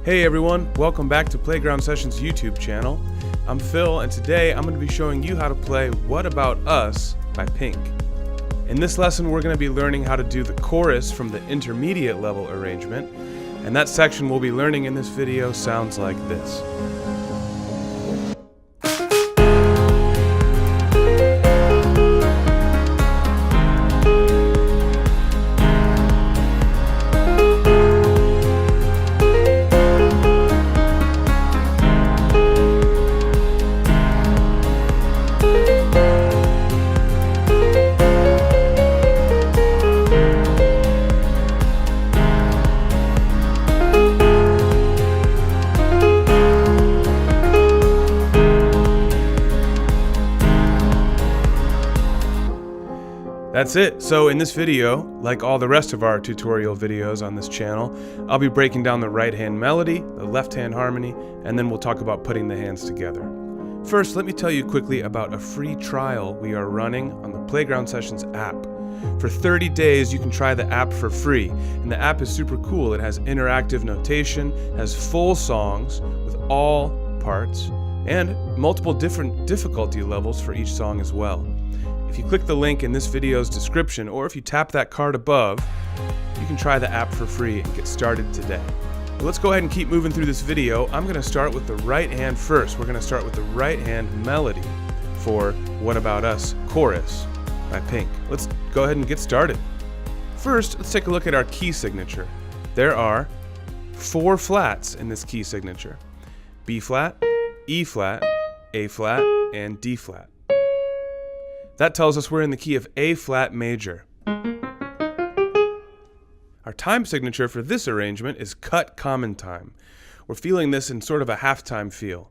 Hey everyone, welcome back to Playground Sessions YouTube channel. I'm Phil, and today I'm going to be showing you how to play What About Us by Pink. In this lesson we're going to be learning how to do the chorus from the intermediate level arrangement, and that section we'll be learning in this video sounds like this. That's it. So in this video, like all the rest of our tutorial videos on this channel, I'll be breaking down the right hand melody, the left hand harmony, and then we'll talk about putting the hands together. First, let me tell you quickly about a free trial we are running on the Playground Sessions app. For 30 days, you can try the app for free, and the app is super cool. It has interactive notation, has full songs with all parts, and multiple different difficulty levels for each song as well. If you click the link in this video's description, or if you tap that card above, you can try the app for free and get started today. Well, let's go ahead and keep moving through this video. I'm going to start with the right hand first. We're going to start with the right hand melody for What About Us chorus by Pink. Let's go ahead and get started. First, let's take a look at our key signature. There are 4 flats in this key signature: B flat, E flat, A flat, and D flat. That tells us we're in the key of A flat major. Our time signature for this arrangement is cut common time. We're feeling this in sort of a halftime feel.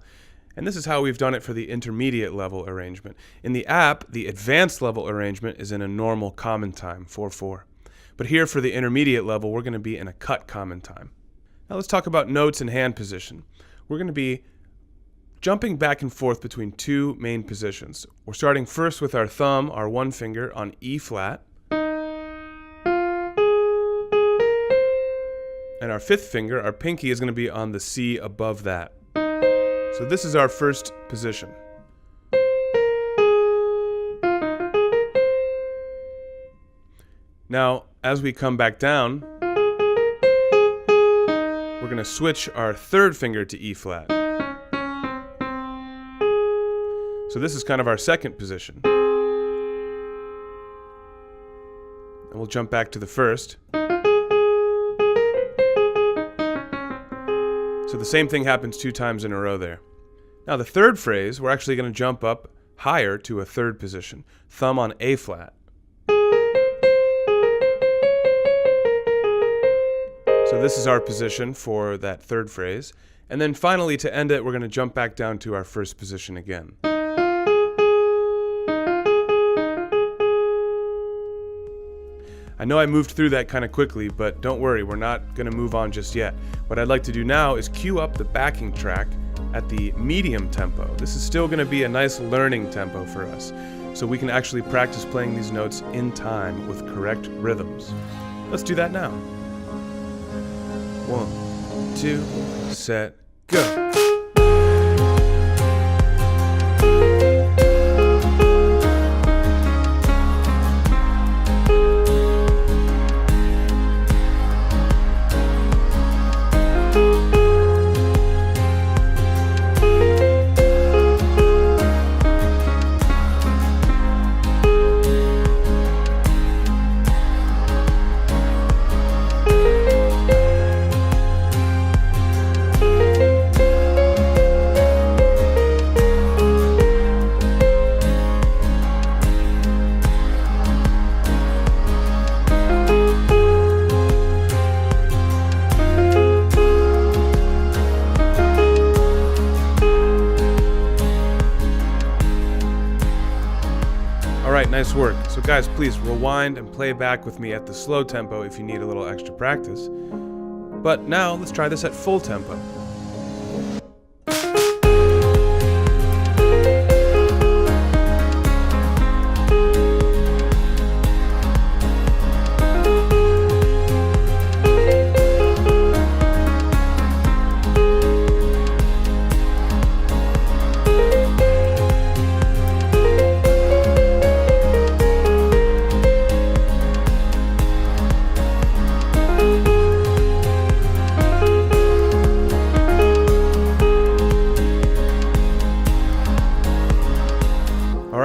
And this is how we've done it for the intermediate level arrangement. In the app, the advanced level arrangement is in a normal common time, 4/4. But here for the intermediate level, we're going to be in a cut common time. Now let's talk about notes and hand position. We're going to be jumping back and forth between 2 main positions. We're starting first with our thumb, our one finger, on E flat. And our 5th finger, our pinky, is going to be on the C above that. So this is our first position. Now, as we come back down, we're going to switch our 3rd finger to E flat. So this is kind of our second position. And we'll jump back to the first. So the same thing happens 2 times in a row there. Now the third phrase, we're actually going to jump up higher to a 3rd position. Thumb on A flat. So this is our position for that 3rd phrase. And then finally, to end it, we're going to jump back down to our first position again. I know I moved through that kind of quickly, but don't worry, we're not going to move on just yet. What I'd like to do now is cue up the backing track at the medium tempo. This is still going to be a nice learning tempo for us, so we can actually practice playing these notes in time with correct rhythms. Let's do that now. 1, 2, set, go. Alright, nice work. So guys, please rewind and play back with me at the slow tempo if you need a little extra practice. But now, let's try this at full tempo.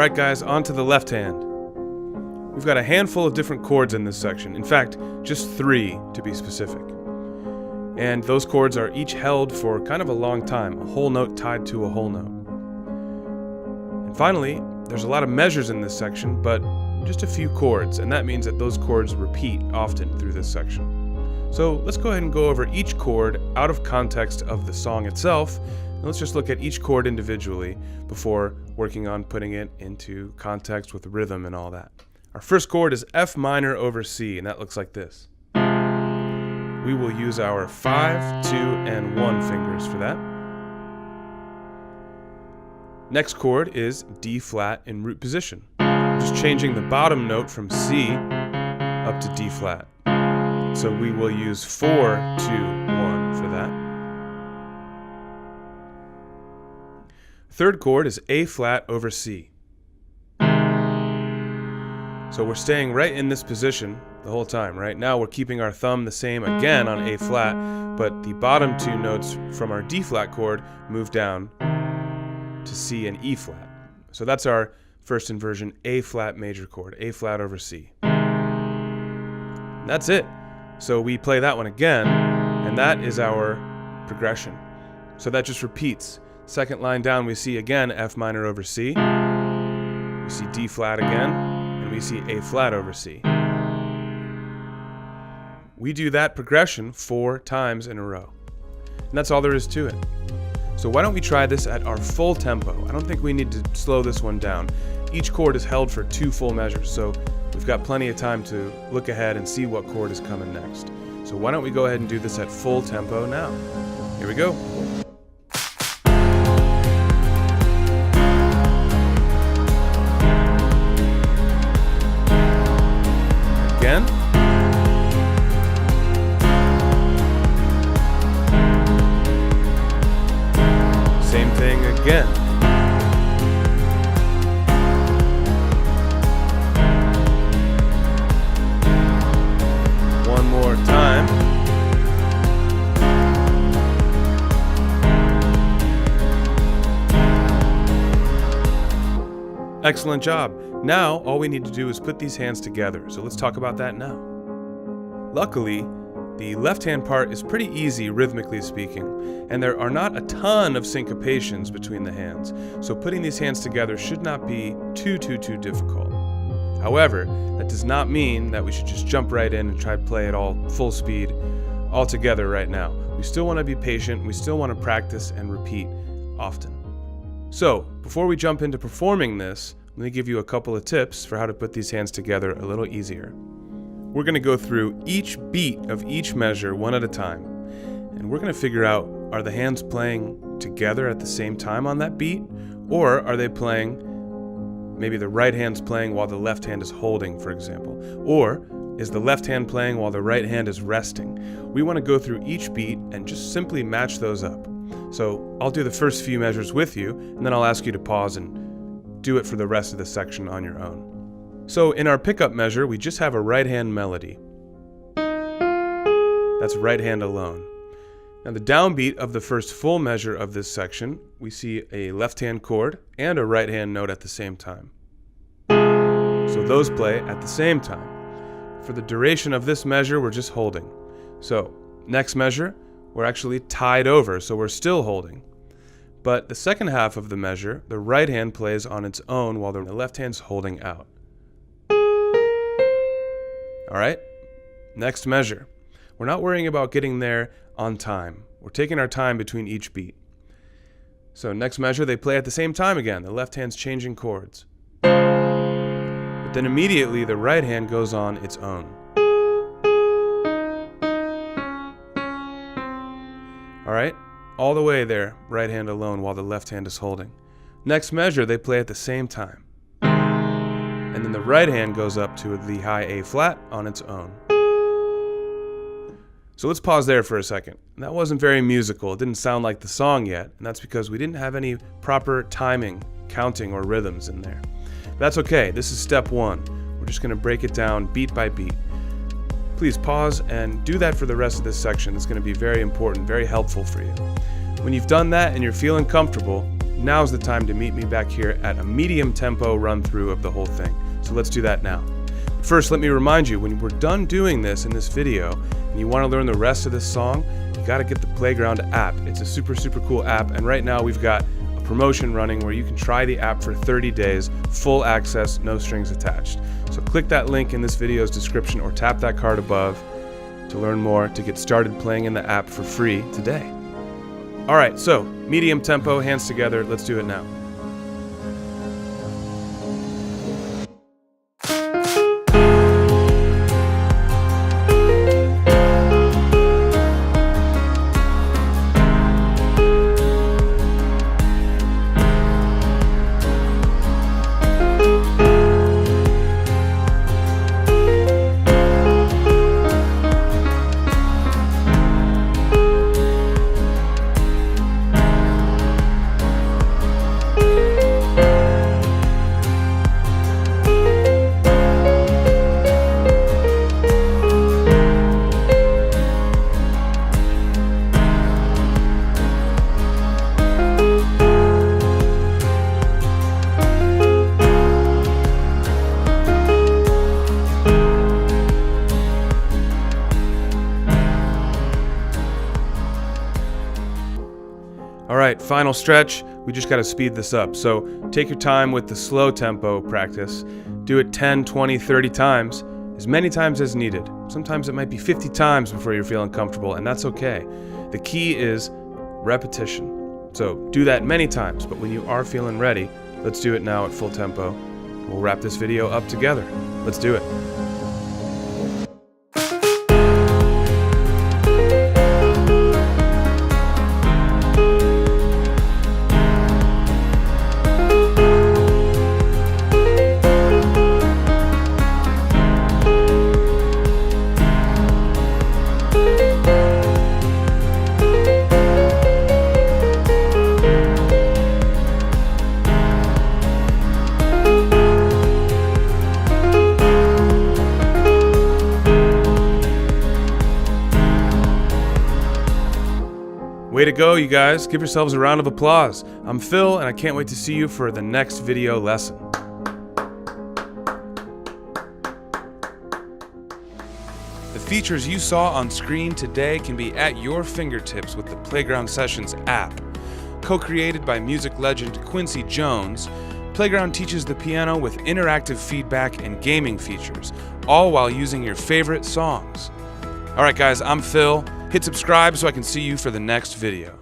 Alright guys, on to the left hand. We've got a handful of different chords in this section. In fact, just 3 to be specific. And those chords are each held for kind of a long time, a whole note tied to a whole note. And finally, there's a lot of measures in this section, but just a few chords, and that means that those chords repeat often through this section. So let's go ahead and go over each chord out of context of the song itself, and let's just look at each chord individually before working on putting it into context with rhythm and all that. Our first chord is F minor over C, and that looks like this. We will use our 5, 2, and 1 fingers for that. Next chord is D flat in root position. Just changing the bottom note from C up to D flat. So we will use 4, 2, 1 for that. Third chord is A flat over C. So we're staying right in this position the whole time, right? Now we're keeping our thumb the same again on A flat, but the bottom 2 notes from our D flat chord move down to C and E flat. So that's our first inversion, A flat major chord, A flat over C. And that's it. So we play that one again, and that is our progression. So that just repeats. Second line down, we see again F minor over C. We see D flat again, and we see A flat over C. We do that progression 4 times in a row. And that's all there is to it. So why don't we try this at our full tempo? I don't think we need to slow this one down. Each chord is held for 2 full measures, so we've got plenty of time to look ahead and see what chord is coming next. So why don't we go ahead and do this at full tempo now? Here we go. Again. Same thing again. One more time. Excellent job. Now, all we need to do is put these hands together. So let's talk about that now. Luckily, the left hand part is pretty easy rhythmically speaking, and there are not a ton of syncopations between the hands, so putting these hands together should not be too difficult. However, that does not mean that we should just jump right in and try to play it all full speed all together right now. We still want to be patient, we still want to practice and repeat often. So, before we jump into performing this, let me give you a couple of tips for how to put these hands together a little easier. We're going to go through each beat of each measure one at a time, and we're going to figure out, are the hands playing together at the same time on that beat, or are they playing, maybe the right hand's playing while the left hand is holding, for example, or is the left hand playing while the right hand is resting? We want to go through each beat and just simply match those up. So I'll do the first few measures with you, and then I'll ask you to pause and do it for the rest of the section on your own. So in our pickup measure, we just have a right hand melody. That's right hand alone. Now the downbeat of the first full measure of this section, we see a left hand chord and a right hand note at the same time. So those play at the same time. For the duration of this measure, we're just holding. So next measure, we're actually tied over, so we're still holding. But the second half of the measure, the right hand plays on its own while the left hand's holding out. Alright, next measure. We're not worrying about getting there on time. We're taking our time between each beat. So next measure, they play at the same time again. The left hand's changing chords. But then immediately the right hand goes on its own. Alright, all the way there, right hand alone while the left hand is holding. Next measure, they play at the same time. And then the right hand goes up to the high A flat on its own. So let's pause there for a second. That wasn't very musical. It didn't sound like the song yet, and that's because we didn't have any proper timing, counting, or rhythms in there. But that's okay. This is step 1. We're just going to break it down beat by beat. Please pause and do that for the rest of this section. It's going to be very important, very helpful for you. When you've done that and you're feeling comfortable, now's the time to meet me back here at a medium tempo run through of the whole thing. So let's do that now. First, let me remind you, when we're done doing this in this video, and you want to learn the rest of this song, you got to get the Playground app. It's a super cool app, and right now we've got a promotion running where you can try the app for 30 days, full access, no strings attached. So click that link in this video's description or tap that card above to learn more, to get started playing in the app for free today. All right, so medium tempo, hands together, let's do it now. All right, final stretch. We just got to speed this up. So take your time with the slow tempo practice. Do it 10, 20, 30 times, as many times as needed. Sometimes it might be 50 times before you're feeling comfortable, and that's okay. The key is repetition. So do that many times, but when you are feeling ready, let's do it now at full tempo. We'll wrap this video up together. Let's do it. Way to go, you guys. Give yourselves a round of applause. I'm Phil, and I can't wait to see you for the next video lesson. The features you saw on screen today can be at your fingertips with the Playground Sessions app. Co-created by music legend Quincy Jones, Playground teaches the piano with interactive feedback and gaming features, all while using your favorite songs. All right, guys, I'm Phil. Hit subscribe so I can see you for the next video.